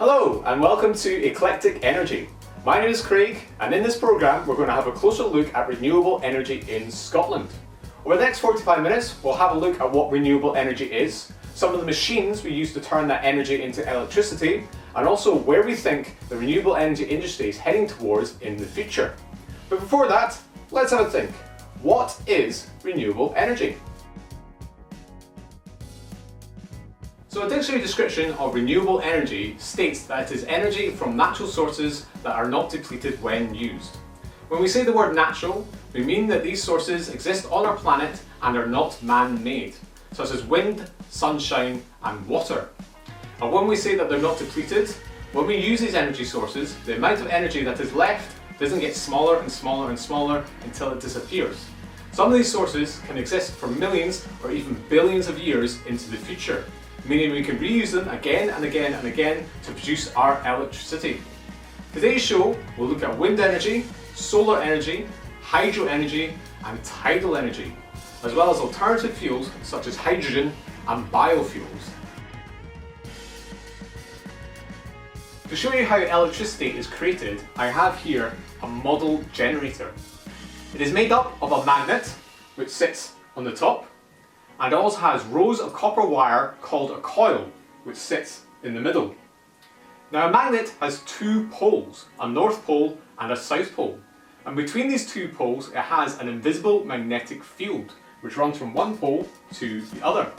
Hello and welcome to Eclectic Energy. My name is Craig and in this programme we're going to have a closer look at renewable energy in Scotland. Over the next 45 minutes we'll have a look at what renewable energy is, some of the machines we use to turn that energy into electricity, and also where we think the renewable energy industry is heading towards in the future. But before that, let's have a think. What is renewable energy? So a dictionary description of renewable energy states that it is energy from natural sources that are not depleted when used. When we say the word natural, we mean that these sources exist on our planet and are not man-made, such as wind, sunshine and water. And when we say that they're not depleted, when we use these energy sources, the amount of energy that is left doesn't get smaller and smaller and smaller until it disappears. Some of these sources can exist for millions or even billions of years into the future, meaning we can reuse them again and again and again to produce our electricity. Today's show will look at wind energy, solar energy, hydro energy and tidal energy, as well as alternative fuels such as hydrogen and biofuels. To show you how electricity is created, I have here a model generator. It is made up of a magnet which sits on the top, and it also has rows of copper wire called a coil which sits in the middle. Now a magnet has two poles, a north pole and a south pole, and between these two poles it has an invisible magnetic field which runs from one pole to the other.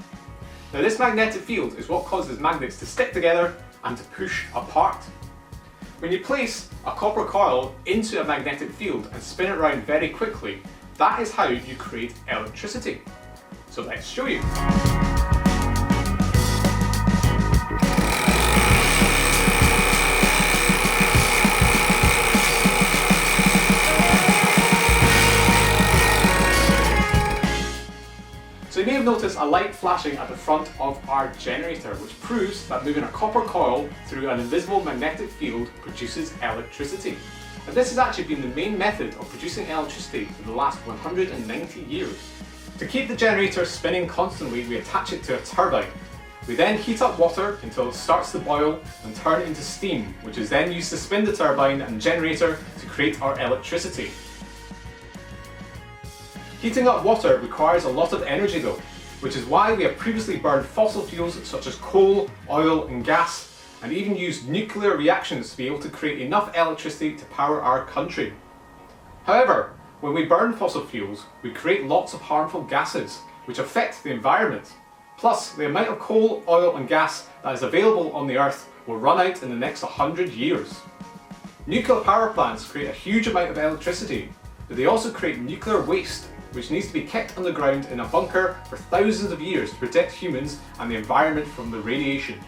Now this magnetic field is what causes magnets to stick together and to push apart. When you place a copper coil into a magnetic field and spin it around very quickly, that is how you create electricity. So let's show you. So you may have noticed a light flashing at the front of our generator, which proves that moving a copper coil through an invisible magnetic field produces electricity. And this has actually been the main method of producing electricity for the last 190 years. To keep the generator spinning constantly, we attach it to a turbine. We then heat up water until it starts to boil and turn it into steam, which is then used to spin the turbine and generator to create our electricity. Heating up water requires a lot of energy though, which is why we have previously burned fossil fuels such as coal, oil and gas, and even used nuclear reactions to be able to create enough electricity to power our country. However, when we burn fossil fuels, we create lots of harmful gases which affect the environment. Plus, the amount of coal, oil and gas that is available on the earth will run out in the next 100 years. Nuclear power plants create a huge amount of electricity, but they also create nuclear waste which needs to be kept underground in a bunker for thousands of years to protect humans and the environment from the radiation.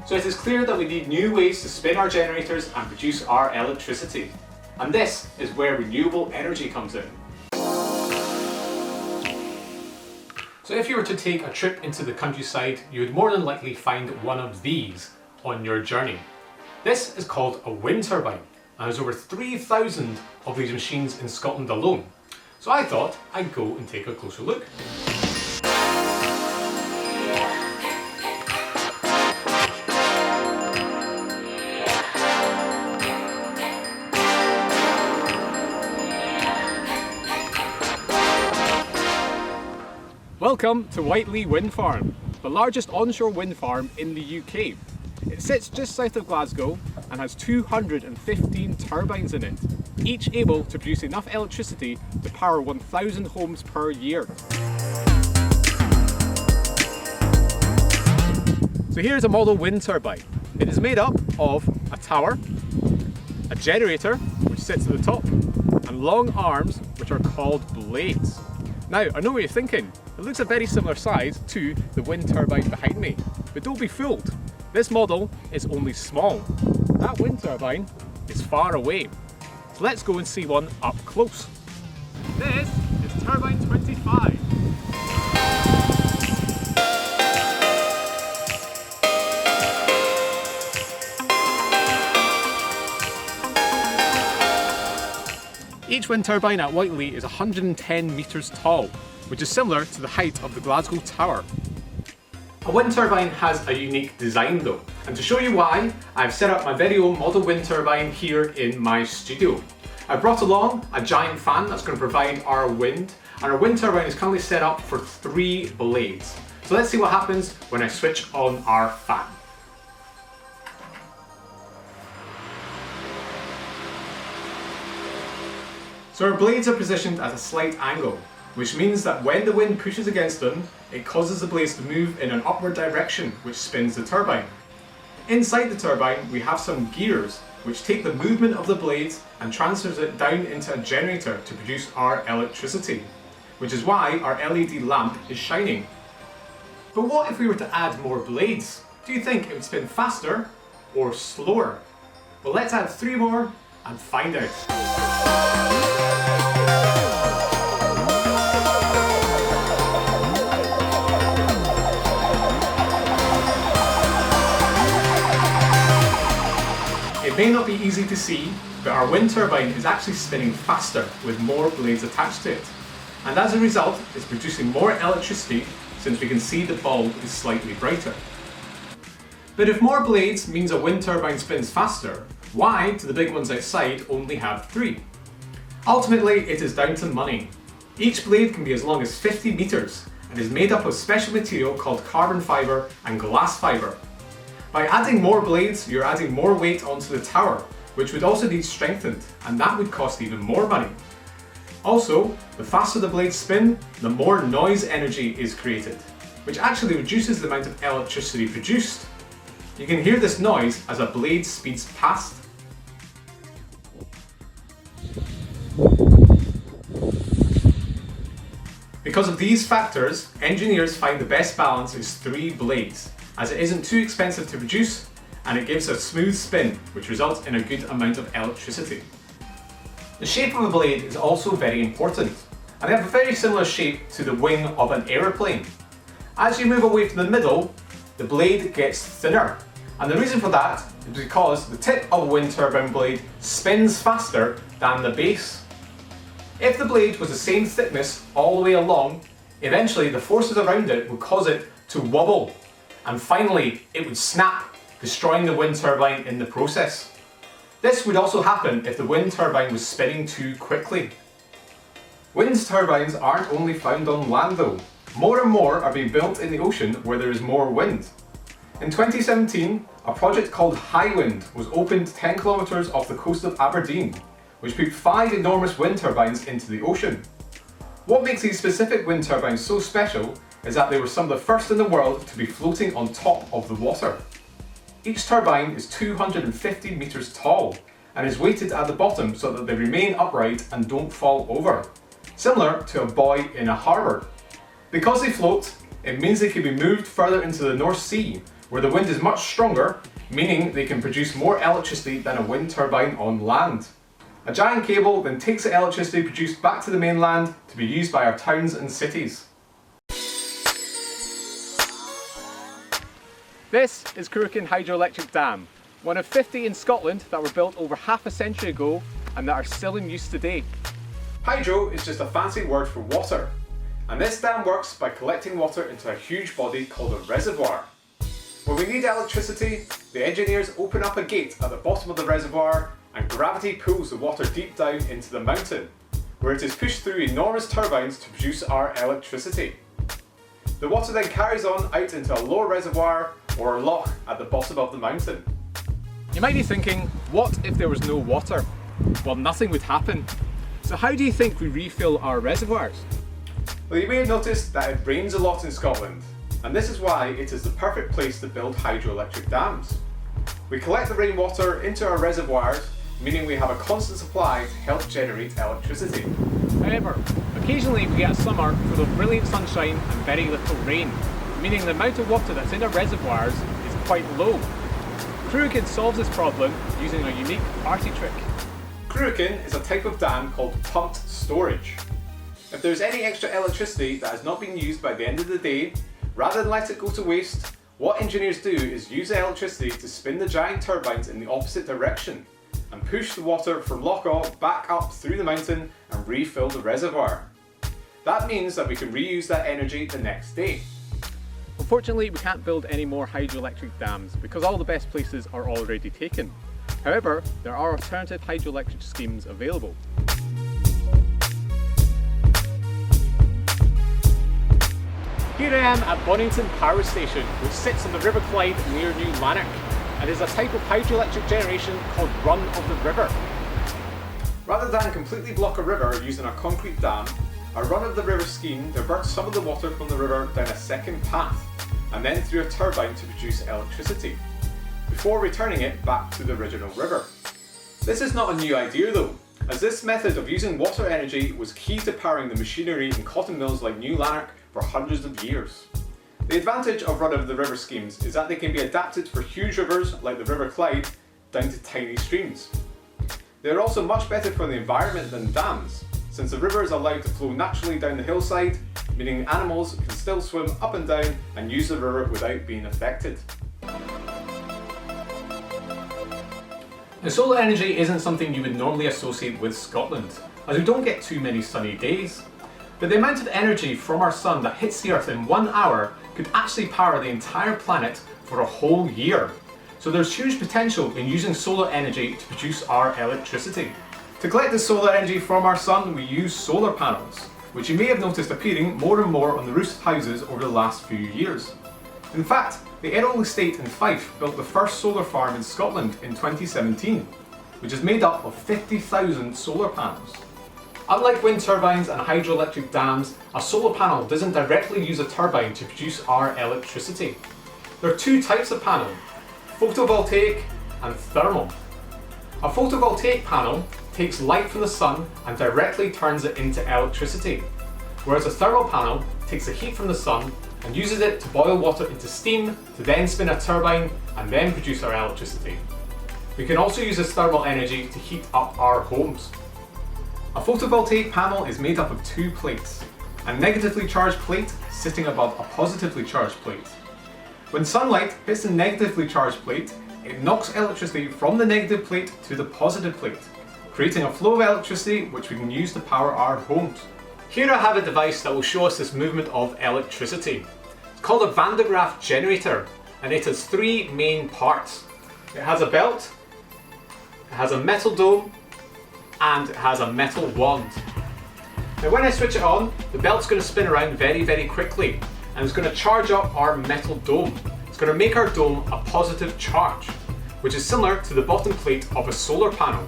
So it is clear that we need new ways to spin our generators and produce our electricity. And this is where renewable energy comes in. So if you were to take a trip into the countryside, you would more than likely find one of these on your journey. This is called a wind turbine, and there's over 3,000 of these machines in Scotland alone. So I thought I'd go and take a closer look. Welcome to Whiteley Wind Farm, the largest onshore wind farm in the UK. It sits just south of Glasgow and has 215 turbines in it, each able to produce enough electricity to power 1,000 homes per year. So here's a model wind turbine. It is made up of a tower, a generator which sits at the top, and long arms which are called blades. Now, I know what you're thinking. It looks a very similar size to the wind turbine behind me, but don't be fooled. This model is only small. That wind turbine is far away. So let's go and see one up close. This is turbine 25. Each wind turbine at Whiteley is 110 metres tall, which is similar to the height of the Glasgow Tower. A wind turbine has a unique design though. And to show you why, I've set up my very own model wind turbine here in my studio. I brought along a giant fan that's going to provide our wind, and our wind turbine is currently set up for 3 blades. So let's see what happens when I switch on our fan. So our blades are positioned at a slight angle, which means that when the wind pushes against them, it causes the blades to move in an upward direction, which spins the turbine. Inside the turbine, we have some gears, which take the movement of the blades and transfers it down into a generator to produce our electricity, which is why our LED lamp is shining. But what if we were to add more blades? Do you think it would spin faster or slower? Well, let's add 3 more and find out. It may not be easy to see, but our wind turbine is actually spinning faster with more blades attached to it. And as a result, it's producing more electricity since we can see the bulb is slightly brighter. But if more blades means a wind turbine spins faster, why do the big ones outside only have 3? Ultimately, it is down to money. Each blade can be as long as 50 meters and is made up of special material called carbon fiber and glass fiber. By adding more blades, you're adding more weight onto the tower, which would also need strengthened, and that would cost even more money. Also, the faster the blades spin, the more noise energy is created, which actually reduces the amount of electricity produced. You can hear this noise as a blade speeds past. Because of these factors, engineers find the best balance is 3 blades, as it isn't too expensive to produce and it gives a smooth spin, which results in a good amount of electricity. The shape of a blade is also very important, and they have a very similar shape to the wing of an aeroplane. As you move away from the middle, the blade gets thinner, and the reason for that is because the tip of a wind turbine blade spins faster than the base. If the blade was the same thickness all the way along, eventually the forces around it would cause it to wobble, and finally it would snap, destroying the wind turbine in the process. This would also happen if the wind turbine was spinning too quickly. Wind turbines aren't only found on land though. More and more are being built in the ocean where there is more wind. In 2017, a project called Highwind was opened 10 kilometres off the coast of Aberdeen, which put 5 enormous wind turbines into the ocean. What makes these specific wind turbines so special is that they were some of the first in the world to be floating on top of the water. Each turbine is 250 metres tall and is weighted at the bottom so that they remain upright and don't fall over, similar to a buoy in a harbour. Because they float, it means they can be moved further into the North Sea, where the wind is much stronger, meaning they can produce more electricity than a wind turbine on land. A giant cable then takes the electricity produced back to the mainland to be used by our towns and cities. This is Cruachan Hydroelectric Dam, one of 50 in Scotland that were built over half a century ago and that are still in use today. Hydro is just a fancy word for water, and this dam works by collecting water into a huge body called a reservoir. When we need electricity, the engineers open up a gate at the bottom of the reservoir and gravity pulls the water deep down into the mountain, where it is pushed through enormous turbines to produce our electricity. The water then carries on out into a lower reservoir or a loch at the bottom of the mountain. You might be thinking, what if there was no water? Well, nothing would happen. So how do you think we refill our reservoirs? Well, you may have noticed that it rains a lot in Scotland, and this is why it is the perfect place to build hydroelectric dams. We collect the rainwater into our reservoirs, meaning we have a constant supply to help generate electricity. However, occasionally we get a summer full of brilliant sunshine and very little rain, meaning the amount of water that's in our reservoirs is quite low. Cruachan solves this problem using a unique party trick. Cruachan is a type of dam called pumped storage. If there's any extra electricity that has not been used by the end of the day, rather than let it go to waste, what engineers do is use the electricity to spin the giant turbines in the opposite direction and push the water from Lochawe back up through the mountain and refill the reservoir. That means that we can reuse that energy the next day. Unfortunately, we can't build any more hydroelectric dams because all the best places are already taken. However, there are alternative hydroelectric schemes available. Here I am at Bonington Power Station, which sits on the River Clyde near New Lanark, and is a type of hydroelectric generation called run of the river. Rather than completely block a river using a concrete dam, a run of the river scheme diverts some of the water from the river down a second path, and then through a turbine to produce electricity, before returning it back to the original river. This is not a new idea though, as this method of using water energy was key to powering the machinery in cotton mills like New Lanark for hundreds of years. The advantage of run-of-the-river schemes is that they can be adapted for huge rivers like the River Clyde down to tiny streams. They are also much better for the environment than dams, since the river is allowed to flow naturally down the hillside, meaning animals can still swim up and down and use the river without being affected. Now, solar energy isn't something you would normally associate with Scotland, as we don't get too many sunny days. But the amount of energy from our sun that hits the Earth in 1 hour could actually power the entire planet for a whole year. So there's huge potential in using solar energy to produce our electricity. To collect the solar energy from our sun, we use solar panels, which you may have noticed appearing more and more on the roofs of houses over the last few years. In fact, the Renewable estate in Fife built the first solar farm in Scotland in 2017, which is made up of 50,000 solar panels. Unlike wind turbines and hydroelectric dams, a solar panel doesn't directly use a turbine to produce our electricity. There are two types of panel, photovoltaic and thermal. A photovoltaic panel takes light from the sun and directly turns it into electricity, whereas a thermal panel takes the heat from the sun and uses it to boil water into steam to then spin a turbine and then produce our electricity. We can also use this thermal energy to heat up our homes. A photovoltaic panel is made up of two plates, a negatively charged plate sitting above a positively charged plate. When sunlight hits the negatively charged plate, it knocks electricity from the negative plate to the positive plate, creating a flow of electricity which we can use to power our homes. Here I have a device that will show us this movement of electricity. It's called a Van de Graaff generator, and it has three main parts. It has a belt, it has a metal dome, and it has a metal wand. Now when I switch it on, the belt's going to spin around very, very quickly, and it's going to charge up our metal dome. It's going to make our dome a positive charge, which is similar to the bottom plate of a solar panel.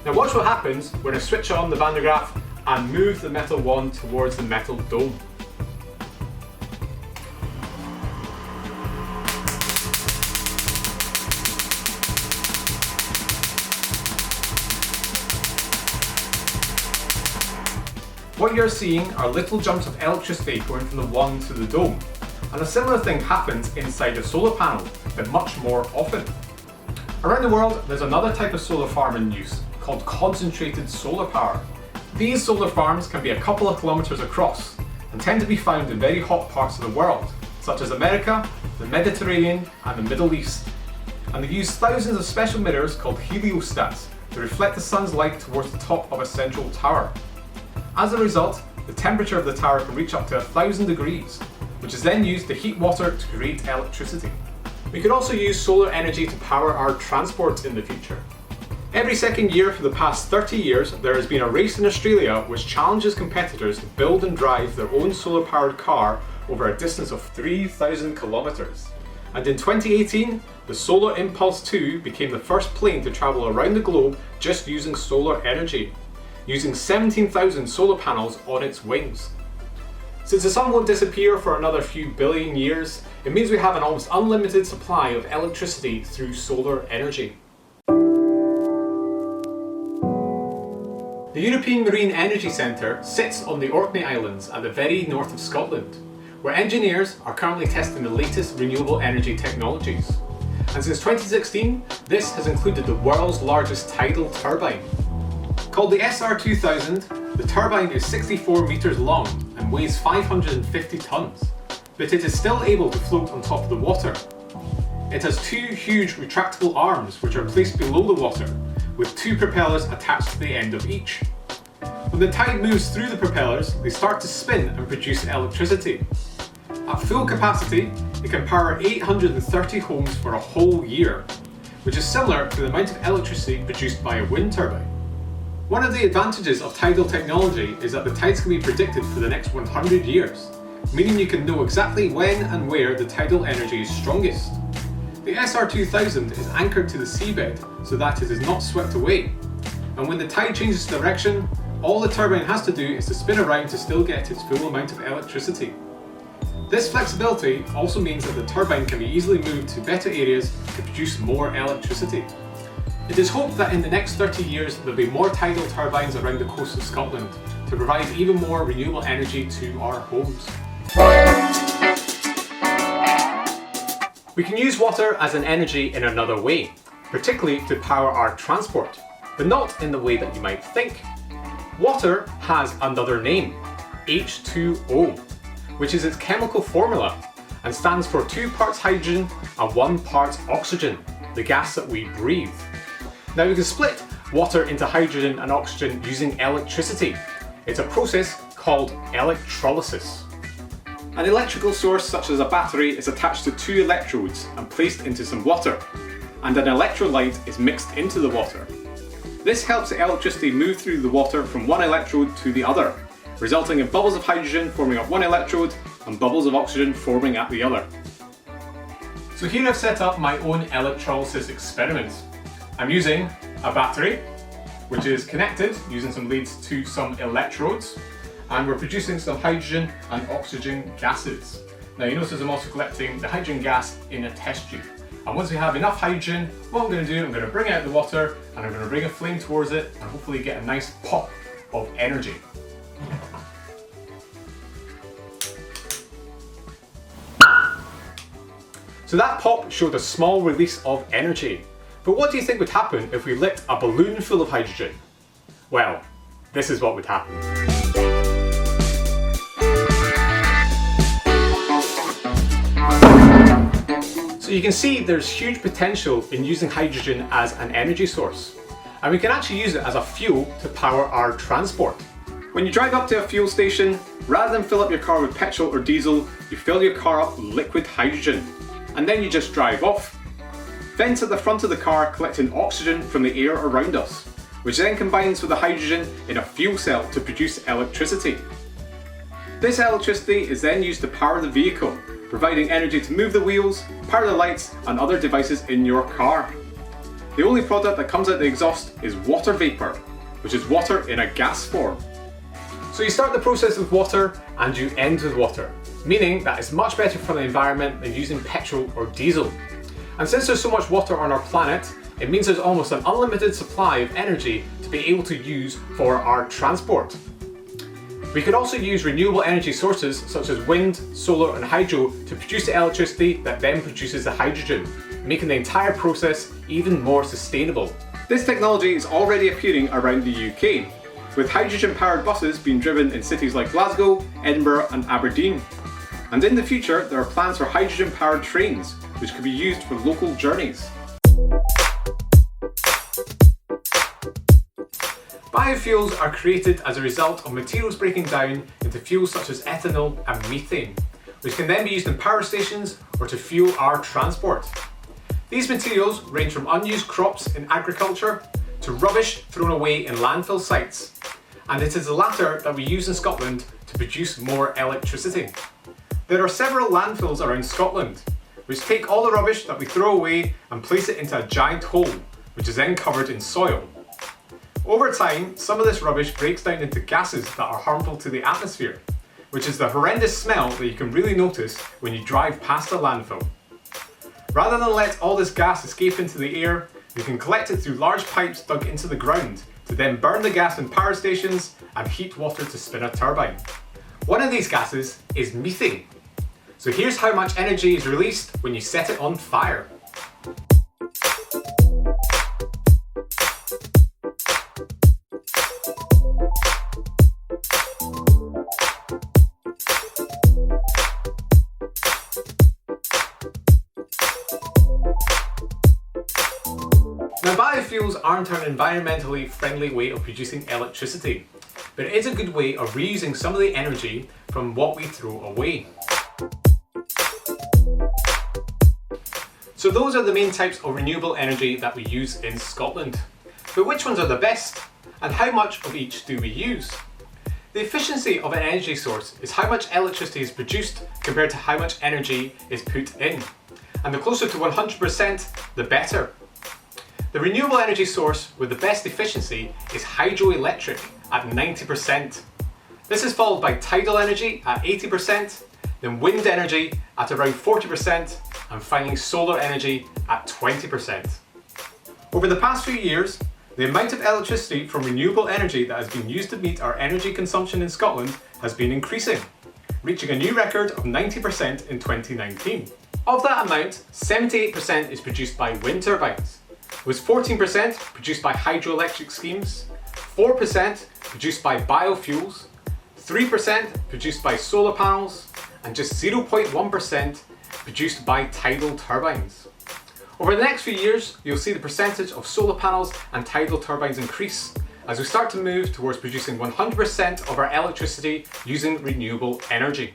Now watch what happens when I switch on the Van de Graaff and move the metal wand towards the metal dome. What you're seeing are little jumps of electricity going from the wand to the dome, and a similar thing happens inside a solar panel, but much more often. Around the world, there's another type of solar farm in use, called concentrated solar power. These solar farms can be a couple of kilometres across, and tend to be found in very hot parts of the world, such as America, the Mediterranean, and the Middle East. And they use thousands of special mirrors called heliostats to reflect the sun's light towards the top of a central tower. As a result, the temperature of the tower can reach up to 1,000 degrees, which is then used to heat water to create electricity. We could also use solar energy to power our transport in the future. Every second year for the past 30 years, there has been a race in Australia which challenges competitors to build and drive their own solar-powered car over a distance of 3,000 kilometres. And in 2018, the Solar Impulse 2 became the first plane to travel around the globe just using solar energy, using 17,000 solar panels on its wings. Since the sun won't disappear for another few billion years, it means we have an almost unlimited supply of electricity through solar energy. The European Marine Energy Centre sits on the Orkney Islands at the very north of Scotland, where engineers are currently testing the latest renewable energy technologies. And since 2016, this has included the world's largest tidal turbine. Called the SR2000, the turbine is 64 metres long and weighs 550 tonnes, but it is still able to float on top of the water. It has two huge retractable arms which are placed below the water, with two propellers attached to the end of each. When the tide moves through the propellers, they start to spin and produce electricity. At full capacity, it can power 830 homes for a whole year, which is similar to the amount of electricity produced by a wind turbine. One of the advantages of tidal technology is that the tides can be predicted for the next 100 years, meaning you can know exactly when and where the tidal energy is strongest. The SR2000 is anchored to the seabed so that it is not swept away, and when the tide changes direction, all the turbine has to do is to spin around to still get its full amount of electricity. This flexibility also means that the turbine can be easily moved to better areas to produce more electricity. It is hoped that in the next 30 years there will be more tidal turbines around the coast of Scotland to provide even more renewable energy to our homes. We can use water as an energy in another way, particularly to power our transport, but not in the way that you might think. Water has another name, H2O, which is its chemical formula and stands for 2 parts hydrogen and 1 part oxygen, the gas that we breathe. Now we can split water into hydrogen and oxygen using electricity. It's a process called electrolysis. An electrical source such as a battery is attached to 2 electrodes and placed into some water, and an electrolyte is mixed into the water. This helps the electricity move through the water from one electrode to the other, resulting in bubbles of hydrogen forming at one electrode and bubbles of oxygen forming at the other. So here I've set up my own electrolysis experiment. I'm using a battery, which is connected using some leads to some electrodes, and we're producing some hydrogen and oxygen gases. Now you notice I'm also collecting the hydrogen gas in a test tube. And once we have enough hydrogen, what I'm going to do, I'm going to bring it out the water and I'm going to bring a flame towards it and hopefully get a nice pop of energy. So that pop showed a small release of energy. But what do you think would happen if we lit a balloon full of hydrogen? Well, this is what would happen. So you can see there's huge potential in using hydrogen as an energy source. And we can actually use it as a fuel to power our transport. When you drive up to a fuel station, rather than fill up your car with petrol or diesel, you fill your car up with liquid hydrogen. And then you just drive off. Vents at the front of the car collecting oxygen from the air around us, which then combines with the hydrogen in a fuel cell to produce electricity. This electricity is then used to power the vehicle, providing energy to move the wheels, power the lights and other devices in your car. The only product that comes out the exhaust is water vapour, which is water in a gas form. So you start the process with water and you end with water, meaning that it's much better for the environment than using petrol or diesel. And since there's so much water on our planet, it means there's almost an unlimited supply of energy to be able to use for our transport. We could also use renewable energy sources such as wind, solar and hydro to produce the electricity that then produces the hydrogen, making the entire process even more sustainable. This technology is already appearing around the UK, with hydrogen powered buses being driven in cities like Glasgow, Edinburgh and Aberdeen. And in the future there are plans for hydrogen powered trains, which could be used for local journeys. Biofuels are created as a result of materials breaking down into fuels such as ethanol and methane, which can then be used in power stations or to fuel our transport. These materials range from unused crops in agriculture to rubbish thrown away in landfill sites, and it is the latter that we use in Scotland to produce more electricity. There are several landfills around Scotland, which take all the rubbish that we throw away and place it into a giant hole, which is then covered in soil. Over time, some of this rubbish breaks down into gases that are harmful to the atmosphere, which is the horrendous smell that you can really notice when you drive past a landfill. Rather than let all this gas escape into the air, we can collect it through large pipes dug into the ground to then burn the gas in power stations and heat water to spin a turbine. One of these gases is methane. So here's how much energy is released when you set it on fire. Now biofuels aren't an environmentally friendly way of producing electricity, but it is a good way of reusing some of the energy from what we throw away. So those are the main types of renewable energy that we use in Scotland. But which ones are the best? And how much of each do we use? The efficiency of an energy source is how much electricity is produced compared to how much energy is put in. And the closer to 100%, the better. The renewable energy source with the best efficiency is hydroelectric at 90%. This is followed by tidal energy at 80%, then wind energy at around 40%, and finally solar energy at 20%. Over the past few years, the amount of electricity from renewable energy that has been used to meet our energy consumption in Scotland has been increasing, reaching a new record of 90% in 2019. Of that amount, 78% is produced by wind turbines, with 14% produced by hydroelectric schemes, 4% produced by biofuels, 3% produced by solar panels, and just 0.1% produced by tidal turbines. Over the next few years, you'll see the percentage of solar panels and tidal turbines increase as we start to move towards producing 100% of our electricity using renewable energy.